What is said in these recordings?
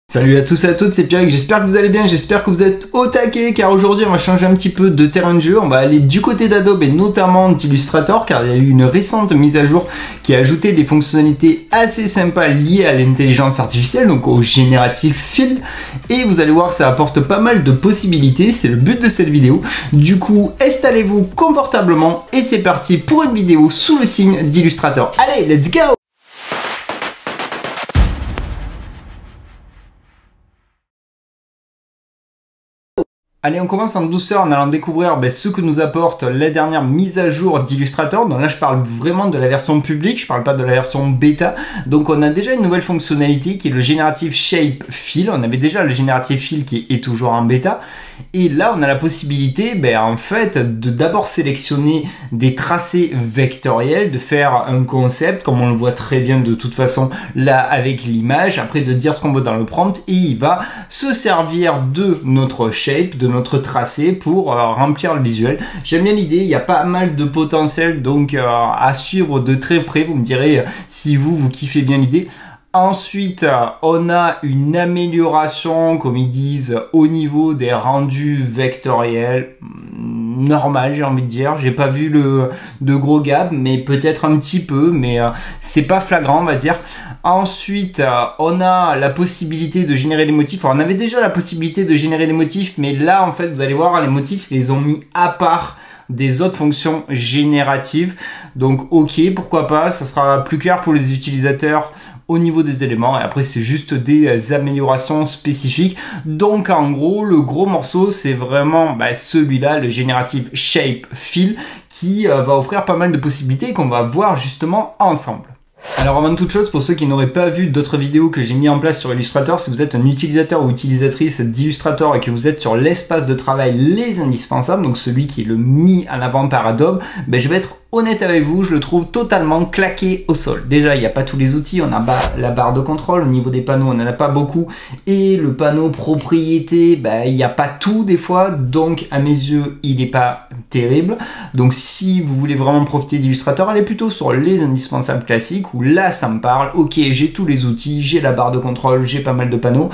Salut à tous et à toutes, c'est Pierrick, j'espère que vous allez bien, j'espère que vous êtes au taquet car aujourd'hui on va changer un petit peu de terrain de jeu, on va aller du côté d'Adobe et notamment d'Illustrator car il y a eu une récente mise à jour qui a ajouté des fonctionnalités assez sympas liées à l'intelligence artificielle, donc au Generative Fill, et vous allez voir que ça apporte pas mal de possibilités, c'est le but de cette vidéo. Du coup, installez-vous confortablement et c'est parti pour une vidéo sous le signe d'Illustrator. Allez, let's go! Allez, on commence en douceur en allant découvrir ce que nous apporte la dernière mise à jour d'Illustrator. Donc là, je parle vraiment de la version publique, je parle pas de la version bêta. Donc on a déjà une nouvelle fonctionnalité qui est le Generative Shape Fill. On avait déjà le Generative Fill qui est toujours en bêta. Et là, on a la possibilité, en fait, de d'abord sélectionner des tracés vectoriels, de faire un concept, comme on le voit très bien de toute façon là avec l'image, après de dire ce qu'on veut dans le prompt, et il va se servir de notre shape, de notre tracé pour remplir le visuel. J'aime bien l'idée, il y a pas mal de potentiel, donc à suivre de très près, vous me direz si vous kiffez bien l'idée. Ensuite, on a une amélioration, comme ils disent, au niveau des rendus vectoriels. Normal, j'ai envie de dire. J'ai pas vu de gros gap, mais peut-être un petit peu, mais c'est pas flagrant, on va dire. Ensuite, on a la possibilité de générer des motifs. Alors, on avait déjà la possibilité de générer des motifs, mais là, en fait, vous allez voir, les motifs, ils les ont mis à part des autres fonctions génératives. Donc, ok, pourquoi pas, ça sera plus clair pour les utilisateurs au niveau des éléments, et après c'est juste des améliorations spécifiques. Donc en gros, le gros morceau c'est vraiment celui-là, le Generative Shape Fill, qui va offrir pas mal de possibilités qu'on va voir justement ensemble. Alors avant de toute chose, pour ceux qui n'auraient pas vu d'autres vidéos que j'ai mis en place sur Illustrator, si vous êtes un utilisateur ou utilisatrice d'Illustrator et que vous êtes sur l'espace de travail les indispensables, donc celui qui est le mis en avant par Adobe, je vais être honnête avec vous, je le trouve totalement claqué au sol. Déjà, il n'y a pas tous les outils, on a la barre de contrôle, au niveau des panneaux, on n'en a pas beaucoup, et le panneau propriété, il n'y a pas tout des fois, donc à mes yeux, il n'est pas terrible. Donc si vous voulez vraiment profiter d'Illustrator, allez plutôt sur les indispensables classiques, où là, ça me parle, ok, j'ai tous les outils, j'ai la barre de contrôle, j'ai pas mal de panneaux,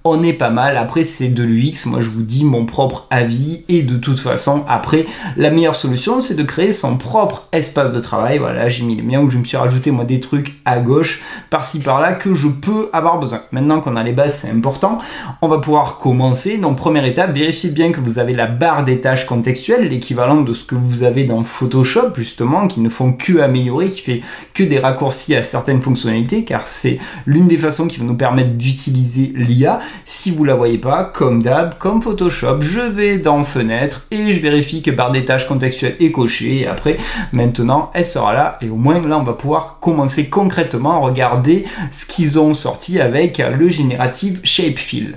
on est pas mal. Après, c'est de l'UX, moi je vous dis mon propre avis, et de toute façon, après, la meilleure solution, c'est de créer son propre espace de travail. Voilà, j'ai mis les miens où je me suis rajouté moi des trucs à gauche par-ci par-là que je peux avoir besoin. Maintenant qu'on a les bases, c'est important, on va pouvoir commencer. Donc première étape, vérifiez bien que vous avez la barre des tâches contextuelles, l'équivalent de ce que vous avez dans Photoshop justement, qui ne font que améliorer, qui fait que des raccourcis à certaines fonctionnalités, car c'est l'une des façons qui va nous permettre d'utiliser l'IA. Si vous la voyez pas, comme d'hab, comme Photoshop, je vais dans Fenêtre et je vérifie que barre des tâches contextuelles est cochée, et après maintenant, elle sera là et au moins là, on va pouvoir commencer concrètement à regarder ce qu'ils ont sorti avec le Generative Shape Fill.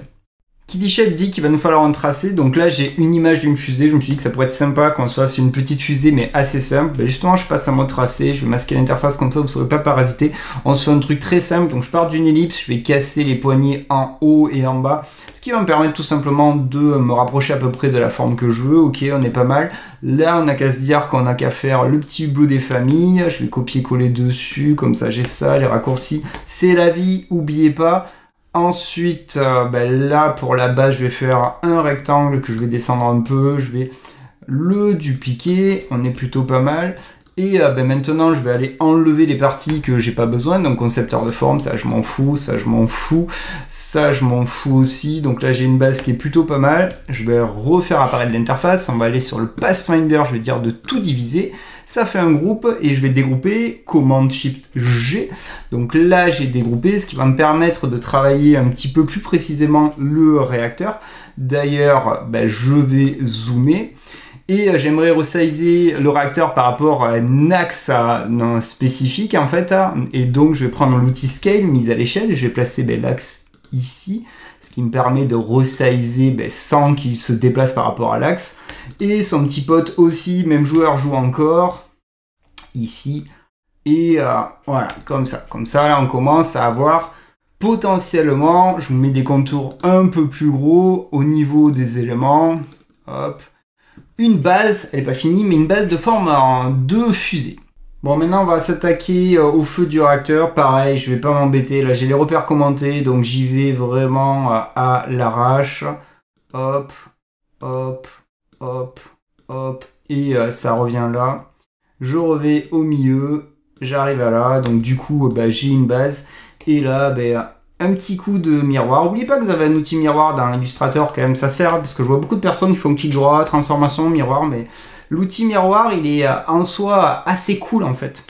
Qui dit shape dit qu'il va nous falloir un tracé. Donc là, j'ai une image d'une fusée. Je me suis dit que ça pourrait être sympa qu'on soit c'est une petite fusée mais assez simple. Justement, je passe à mode tracé. Je vais masquer l'interface comme ça, vous ne serez pas parasité. On se fait un truc très simple. Donc je pars d'une ellipse. Je vais casser les poignées en haut et en bas. Ce qui va me permettre tout simplement de me rapprocher à peu près de la forme que je veux. Ok, on est pas mal. Là, on n'a qu'à se dire qu'on n'a qu'à faire le petit hublot des familles. Je vais copier-coller dessus. Comme ça, j'ai ça. Les raccourcis, c'est la vie. N'oubliez pas. Ensuite, là, pour la base, je vais faire un rectangle que je vais descendre un peu. Je vais le dupliquer. On est plutôt pas mal. Et maintenant, je vais aller enlever les parties que j'ai pas besoin. Donc, concepteur de forme, ça, je m'en fous. Ça, je m'en fous. Ça, je m'en fous aussi. Donc là, j'ai une base qui est plutôt pas mal. Je vais refaire apparaître l'interface. On va aller sur le Pathfinder. Je vais dire de tout diviser. Ça fait un groupe et je vais dégrouper, Command Shift G. Donc là, j'ai dégroupé, ce qui va me permettre de travailler un petit peu plus précisément le réacteur. D'ailleurs, je vais zoomer. Et j'aimerais resizer le réacteur par rapport à un axe spécifique en fait. Et donc, je vais prendre l'outil Scale, mise à l'échelle. Je vais placer l'axe ici, ce qui me permet de resizer sans qu'il se déplace par rapport à l'axe. Et son petit pote aussi, même joueur joue encore, ici. Et voilà, comme ça. Comme ça, là, on commence à avoir potentiellement, je vous mets des contours un peu plus gros au niveau des éléments. Hop. Une base, elle n'est pas finie, mais une base de forme en deux fusées. Bon, maintenant on va s'attaquer au feu du réacteur. Pareil, je vais pas m'embêter. Là, j'ai les repères commentés, donc j'y vais vraiment à l'arrache. Hop, hop, hop, hop. Et ça revient là. Je revais au milieu. J'arrive à là. Donc du coup, j'ai une base. Et là, un petit coup de miroir. N'oubliez pas que vous avez un outil miroir dans Illustrator quand même. Ça sert, parce que je vois beaucoup de personnes qui font clic droit, transformation, miroir, mais... L'outil miroir, il est en soi assez cool en fait.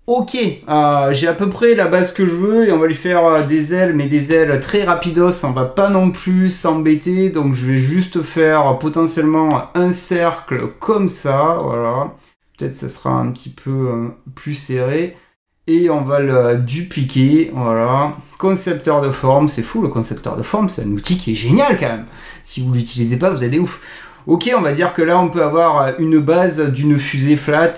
Ok, j'ai à peu près la base que je veux et on va lui faire des ailes, mais des ailes très rapidos. On va pas non plus s'embêter, donc je vais juste faire potentiellement un cercle comme ça, voilà. Peut-être ça sera un petit peu plus serré. Et on va le dupliquer, voilà. Concepteur de forme, c'est fou le concepteur de forme, c'est un outil qui est génial quand même. Si vous l'utilisez pas, vous êtes des ouf. Ok, on va dire que là, on peut avoir une base d'une fusée flat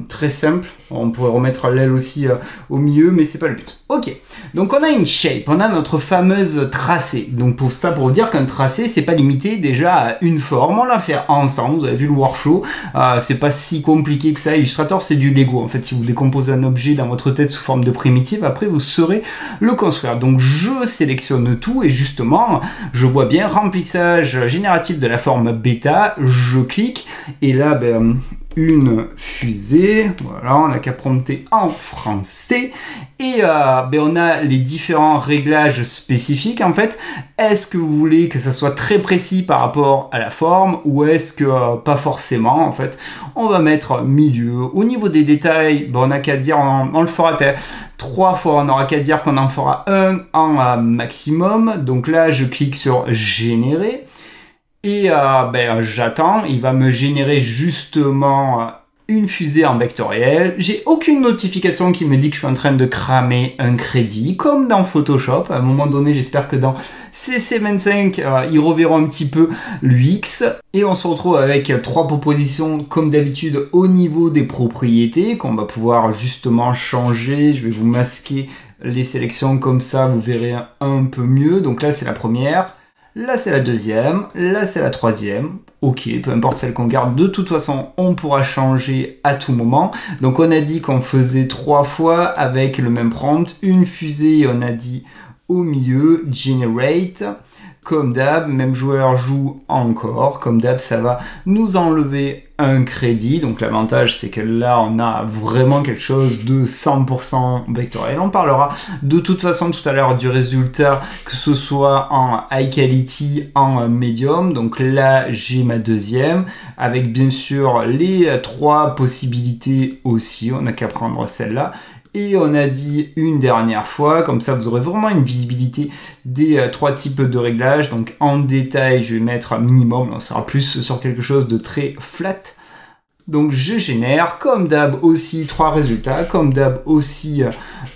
très simple. On pourrait remettre l'aile aussi au milieu, mais c'est pas le but. Ok, donc on a une shape, on a notre fameuse tracée. Donc pour ça, pour vous dire qu'un tracé, c'est pas limité déjà à une forme. On l'a fait ensemble, vous avez vu le workflow. C'est pas si compliqué que ça. Illustrator, c'est du Lego. En fait, si vous décomposez un objet dans votre tête sous forme de primitive, après, vous saurez le construire. Donc je sélectionne tout et justement, je vois bien remplissage génératif de la forme bêta. Je clique et là, une fusée, voilà, on n'a qu'à prompter en français et on a les différents réglages spécifiques en fait. Est-ce que vous voulez que ça soit très précis par rapport à la forme ou est-ce que pas forcément en fait. On va mettre milieu. Au niveau des détails, on n'a qu'à dire, on le fera 3 fois, on n'aura qu'à dire qu'on en fera un en maximum. Donc là je clique sur générer. Et j'attends, il va me générer justement une fusée en vectoriel. J'ai aucune notification qui me dit que je suis en train de cramer un crédit, comme dans Photoshop. À un moment donné, j'espère que dans CC25, ils reverront un petit peu l'UX. Et on se retrouve avec 3 propositions, comme d'habitude, au niveau des propriétés, qu'on va pouvoir justement changer. Je vais vous masquer les sélections comme ça, vous verrez un peu mieux. Donc là, c'est la première. Là, c'est la deuxième. Là, c'est la troisième. Ok, peu importe celle qu'on garde. De toute façon, on pourra changer à tout moment. Donc, on a dit qu'on faisait 3 fois avec le même prompt. Une fusée, on a dit au milieu, generate. Comme d'hab, même joueur joue encore. Comme d'hab, ça va nous enlever un crédit. Donc l'avantage, c'est que là, on a vraiment quelque chose de 100% vectoriel. On parlera de toute façon tout à l'heure du résultat, que ce soit en high quality, en medium. Donc là, j'ai ma deuxième, avec bien sûr les 3 possibilités aussi. On n'a qu'à prendre celle-là. Et on a dit une dernière fois, comme ça vous aurez vraiment une visibilité des 3 types de réglages. Donc en détail, je vais mettre minimum, on sera plus sur quelque chose de très flat. Donc je génère, comme d'hab aussi 3 résultats, comme d'hab aussi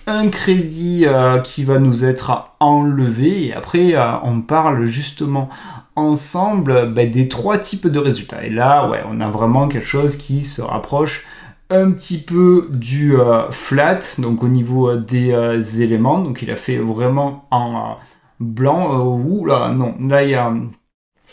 un crédit qui va nous être enlevé. Et après, on parle justement ensemble des 3 types de résultats. Et là, ouais, on a vraiment quelque chose qui se rapproche un petit peu du flat, donc au niveau des éléments. Donc il a fait vraiment en blanc. Ouh là, non, là il y a...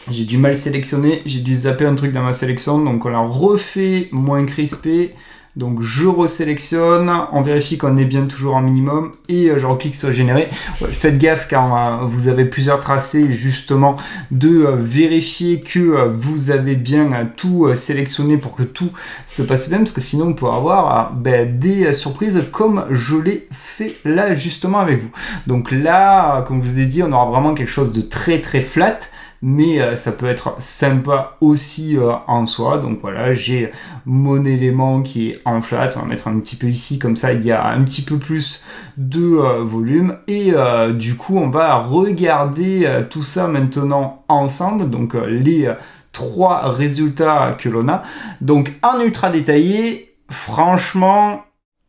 J'ai du mal sélectionner, j'ai dû zapper un truc dans ma sélection, donc on l'a refait moins crispé. Donc je resélectionne, on vérifie qu'on est bien toujours en minimum et je reclique sur générer. Ouais, faites gaffe quand vous avez plusieurs tracés justement de vérifier que vous avez bien tout sélectionné pour que tout se passe bien, parce que sinon vous pouvez avoir des surprises comme je l'ai fait là justement avec vous. Donc là, comme je vous ai dit, on aura vraiment quelque chose de très très flat. Mais ça peut être sympa aussi en soi. Donc voilà, j'ai mon élément qui est en flat. On va mettre un petit peu ici, comme ça il y a un petit peu plus de volume. Et du coup, on va regarder tout ça maintenant ensemble. Donc les 3 résultats que l'on a. Donc en ultra détaillé, franchement...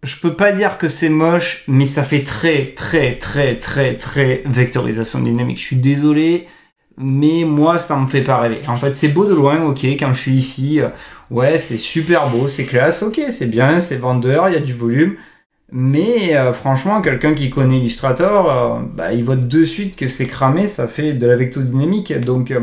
Je peux pas dire que c'est moche, mais ça fait très vectorisation dynamique. Je suis désolé. Mais moi, ça me fait pas rêver. En fait, c'est beau de loin, ok, quand je suis ici, ouais, c'est super beau, c'est classe, ok, c'est bien, c'est vendeur, il y a du volume. Mais franchement, quelqu'un qui connaît Illustrator, il voit de suite que c'est cramé, ça fait de la vectodynamique. Donc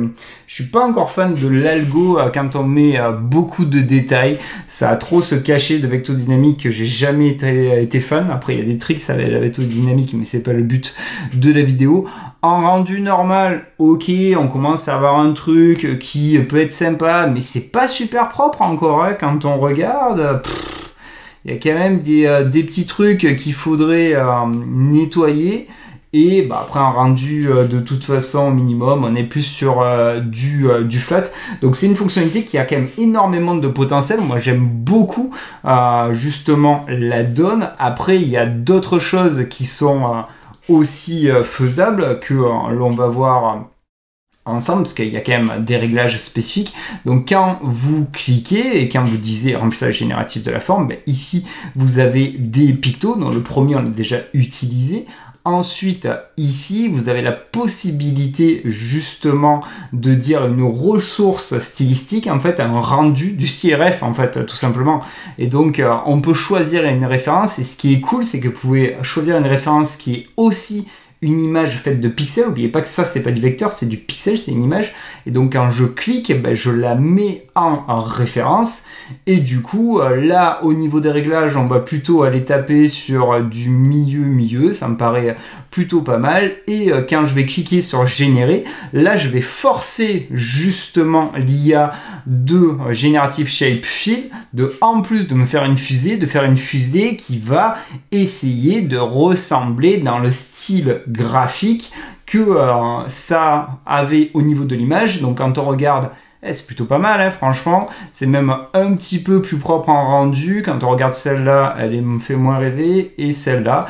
je suis pas encore fan de l'algo quand on met beaucoup de détails. Ça a trop ce cachet de vectodynamique que j'ai jamais été fan. Après, il y a des tricks avec la vectodynamique, mais c'est pas le but de la vidéo. En rendu normal, ok, on commence à avoir un truc qui peut être sympa, mais c'est pas super propre encore, hein, quand on regarde. Il y a quand même des petits trucs qu'il faudrait nettoyer. Et après un rendu de toute façon au minimum, on est plus sur du flat. Donc c'est une fonctionnalité qui a quand même énormément de potentiel. Moi j'aime beaucoup justement la donne. Après il y a d'autres choses qui sont aussi faisables que l'on va voir ensemble, parce qu'il y a quand même des réglages spécifiques. Donc quand vous cliquez et quand vous disiez remplissage génératif de la forme, ici vous avez des pictos, dont le premier on l'a déjà utilisé. Ensuite, ici, vous avez la possibilité justement de dire une ressource stylistique, en fait, un rendu du CRF, en fait, tout simplement. Et donc, on peut choisir une référence. Et ce qui est cool, c'est que vous pouvez choisir une référence qui est aussi une image faite de pixels. N'oubliez pas que ça, c'est pas du vecteur, c'est du pixel, c'est une image. Et donc, quand je clique, je la mets en référence. Et du coup, là, au niveau des réglages, on va plutôt aller taper sur du milieu. Ça me paraît plutôt pas mal. Et quand je vais cliquer sur générer, là, je vais forcer justement l'IA de Generative Shape Fill en plus de me faire une fusée, de faire une fusée qui va essayer de ressembler dans le style graphique que ça avait au niveau de l'image. Donc quand on regarde, c'est plutôt pas mal, hein, franchement. C'est même un petit peu plus propre en rendu. Quand on regarde celle-là, elle me fait moins rêver. Et celle-là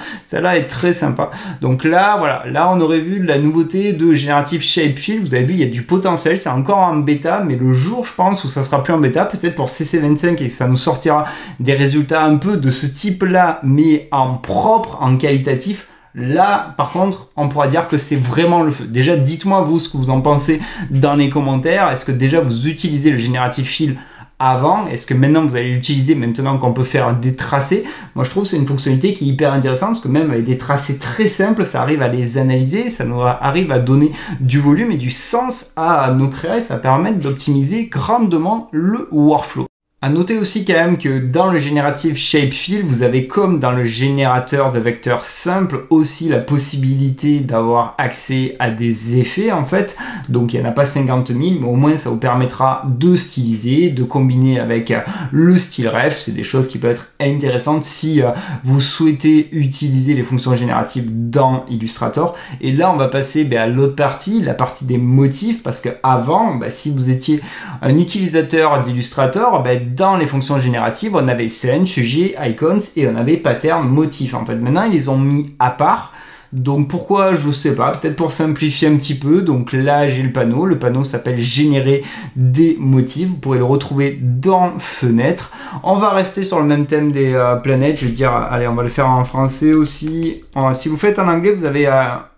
est très sympa. Donc là, voilà, là on aurait vu la nouveauté de Generative Shape Fill. Vous avez vu, il y a du potentiel. C'est encore en bêta, mais le jour, je pense, où ça sera plus en bêta, peut-être pour CC25, et ça nous sortira des résultats un peu de ce type-là, mais en propre, en qualitatif. Là, par contre, on pourra dire que c'est vraiment le feu. Déjà, dites-moi vous ce que vous en pensez dans les commentaires. Est-ce que déjà vous utilisez le Generative Fill avant? Est-ce que maintenant vous allez l'utiliser maintenant qu'on peut faire des tracés? Moi, je trouve que c'est une fonctionnalité qui est hyper intéressante parce que même avec des tracés très simples, ça arrive à les analyser, ça nous arrive à donner du volume et du sens à nos créas et ça permet d'optimiser grandement le workflow. À noter aussi quand même que dans le Generative Shape Fill, vous avez comme dans le générateur de vecteurs simple aussi la possibilité d'avoir accès à des effets en fait. Donc il n'y en a pas 50 000, mais au moins ça vous permettra de styliser, de combiner avec le style ref. C'est des choses qui peuvent être intéressantes si vous souhaitez utiliser les fonctions génératives dans Illustrator. Et là on va passer à l'autre partie, la partie des motifs, parce que avant, si vous étiez un utilisateur d'Illustrator, dans les fonctions génératives, on avait scène, sujet, icons et on avait pattern, motif. En fait, maintenant, ils les ont mis à part. Donc, pourquoi? Je sais pas. Peut-être pour simplifier un petit peu. Donc là, j'ai le panneau. Le panneau s'appelle générer des motifs. Vous pourrez le retrouver dans fenêtre. On va rester sur le même thème des planètes. Je veux dire, allez, on va le faire en français aussi. Si vous faites en anglais, vous avez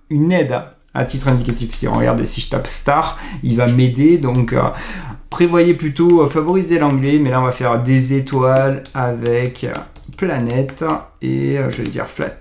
une aide à titre indicatif. Si on regarde, si je tape star, il va m'aider. Donc, prévoyez plutôt favoriser l'anglais, mais là on va faire des étoiles avec planète et je vais dire flat.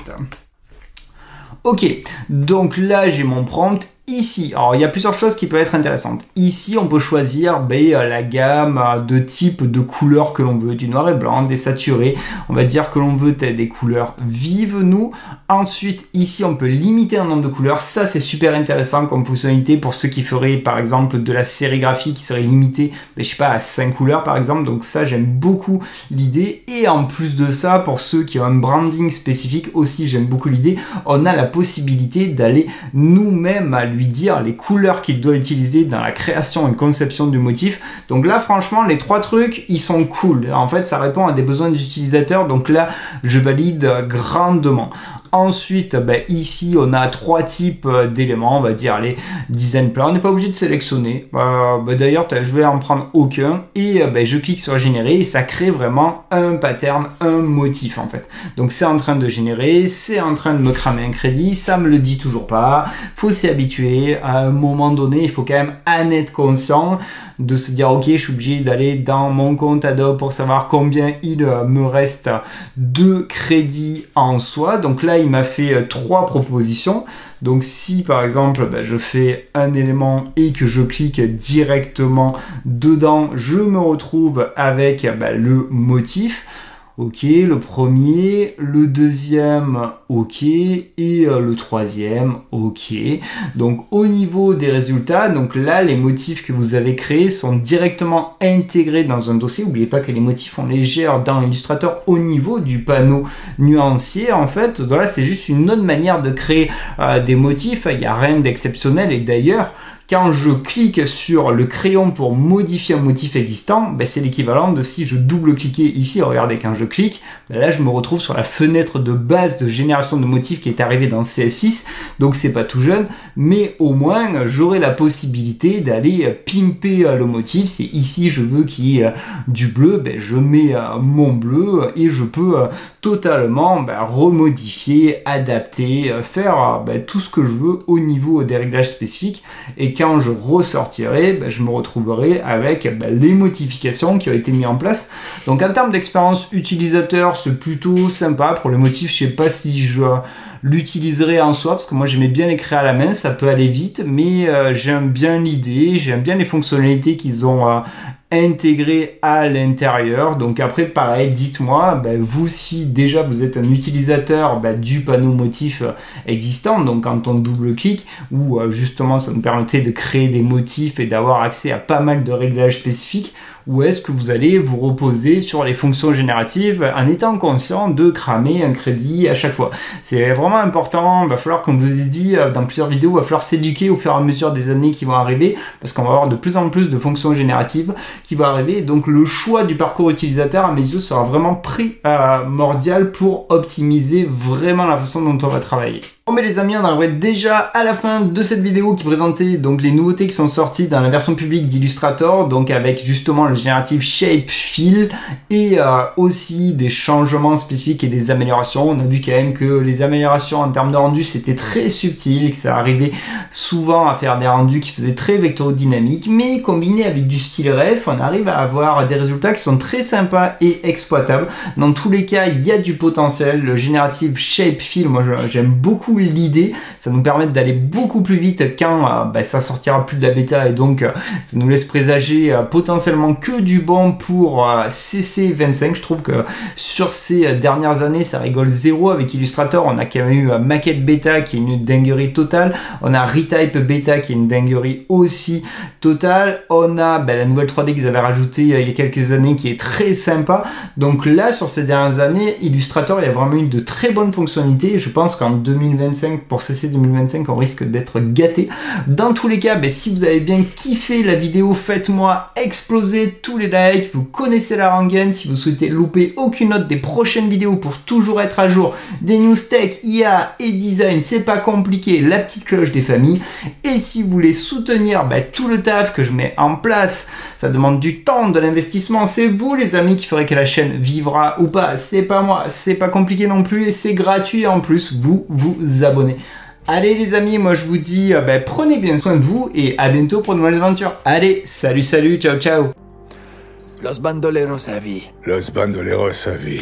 Ok, donc là j'ai mon prompt. Ici, alors il y a plusieurs choses qui peuvent être intéressantes. Ici, on peut choisir la gamme de type de couleurs que l'on veut, du noir et blanc, des saturés. On va dire que l'on veut des couleurs vives, nous. Ensuite, ici, on peut limiter un nombre de couleurs. Ça, c'est super intéressant comme fonctionnalité pour ceux qui feraient, par exemple, de la sérigraphie qui serait limitée, je sais pas, à 5 couleurs, par exemple. Donc ça, j'aime beaucoup l'idée. Et en plus de ça, pour ceux qui ont un branding spécifique aussi, j'aime beaucoup l'idée. On a la possibilité d'aller nous-mêmes à lui dire les couleurs qu'il doit utiliser dans la création et conception du motif. Donc là, franchement, les trois trucs, ils sont cool. En fait, ça répond à des besoins des utilisateurs. Donc là, je valide grandement. Ensuite, ici, on a trois types d'éléments, on va dire les design plans. On n'est pas obligé de sélectionner. D'ailleurs, je vais en prendre aucun et je clique sur générer et ça crée vraiment un pattern, un motif en fait. Donc c'est en train de générer, c'est en train de me cramer un crédit, ça me le dit toujours pas. Faut s'y habituer. À un moment donné, il faut quand même en être conscient. de se dire ok, je suis obligé d'aller dans mon compte Adobe pour savoir combien il me reste de crédit en soi. Donc là, il m'a fait 3 propositions. Donc si par exemple je fais un élément et que je clique directement dedans, je me retrouve avec le motif. Ok, le premier, le deuxième, ok, et le troisième, ok. Donc au niveau des résultats, donc là les motifs que vous avez créés sont directement intégrés dans un dossier. N'oubliez pas que les motifs on les gère dans Illustrator au niveau du panneau nuancier. En fait, voilà, c'est juste une autre manière de créer des motifs. Il n'y a rien d'exceptionnel et d'ailleurs, quand je clique sur le crayon pour modifier un motif existant, c'est l'équivalent de si je double-cliquais ici. Regardez, quand je clique, là je me retrouve sur la fenêtre de base de génération de motifs qui est arrivée dans CS6. Donc c'est pas tout jeune, mais au moins j'aurai la possibilité d'aller pimper le motif. C'est ici je veux qu'il y ait du bleu, je mets mon bleu et je peux totalement remodifier, adapter, faire tout ce que je veux au niveau des réglages spécifiques. Et quand je ressortirai, je me retrouverai avec les modifications qui ont été mises en place. Donc en termes d'expérience utilisateur, c'est plutôt sympa. Pour le motif, je sais pas si je l'utiliserai en soi, parce que moi j'aimais bien les créer à la main, ça peut aller vite, mais j'aime bien l'idée, j'aime bien les fonctionnalités qu'ils ont intégré à l'intérieur. Donc après pareil, dites-moi vous si déjà vous êtes un utilisateur du panneau motif existant, donc quand on double-clique ou justement ça nous permettait de créer des motifs et d'avoir accès à pas mal de réglages spécifiques, ou est-ce que vous allez vous reposer sur les fonctions génératives en étant conscient de cramer un crédit à chaque fois. C'est vraiment important, il va falloir, comme je vous ai dit dans plusieurs vidéos, il va falloir s'éduquer au fur et à mesure des années qui vont arriver, parce qu'on va avoir de plus en plus de fonctions génératives qui vont arriver, donc le choix du parcours utilisateur à mes yeux sera vraiment primordial pour optimiser vraiment la façon dont on va travailler. Bon mais les amis, on arrive déjà à la fin de cette vidéo qui présentait donc les nouveautés qui sont sorties dans la version publique d'Illustrator, donc avec justement le génératif Shape Fill et aussi des changements spécifiques et des améliorations. On a vu quand même que les améliorations en termes de rendu c'était très subtil, que ça arrivait souvent à faire des rendus qui faisaient très vectorodynamiques, mais combiné avec du style ref, on arrive à avoir des résultats qui sont très sympas et exploitables. Dans tous les cas, il y a du potentiel. Le génératif Shape Fill, moi j'aime beaucoup l'idée, ça nous permet d'aller beaucoup plus vite quand ça sortira plus de la bêta, et donc ça nous laisse présager potentiellement que du bon pour CC25. Je trouve que sur ces dernières années ça rigole zéro avec Illustrator. On a quand même eu Maquette Beta qui est une dinguerie totale, on a Retype Beta qui est une dinguerie aussi totale, on a la nouvelle 3D qu'ils avaient rajouté il y a quelques années qui est très sympa. Donc là sur ces dernières années, Illustrator il y a vraiment eu de très bonnes fonctionnalités. Je pense qu'en 2025, pour CC 2025, on risque d'être gâté. Dans tous les cas, si vous avez bien kiffé la vidéo, faites-moi exploser tous les likes. Vous connaissez la rengaine. Si vous souhaitez louper aucune autre des prochaines vidéos pour toujours être à jour des news tech, IA et design, c'est pas compliqué, la petite cloche des familles. Et si vous voulez soutenir tout le taf que je mets en place, ça demande du temps, de l'investissement. C'est vous les amis qui ferez que la chaîne vivra ou pas. C'est pas moi, c'est pas compliqué non plus et c'est gratuit en plus. Vous abonner. Allez les amis, moi je vous dis prenez bien soin de vous et à bientôt pour de nouvelles aventures. Allez, salut, ciao, ciao. Los bandoleros à vie. Los bandoleros à vie.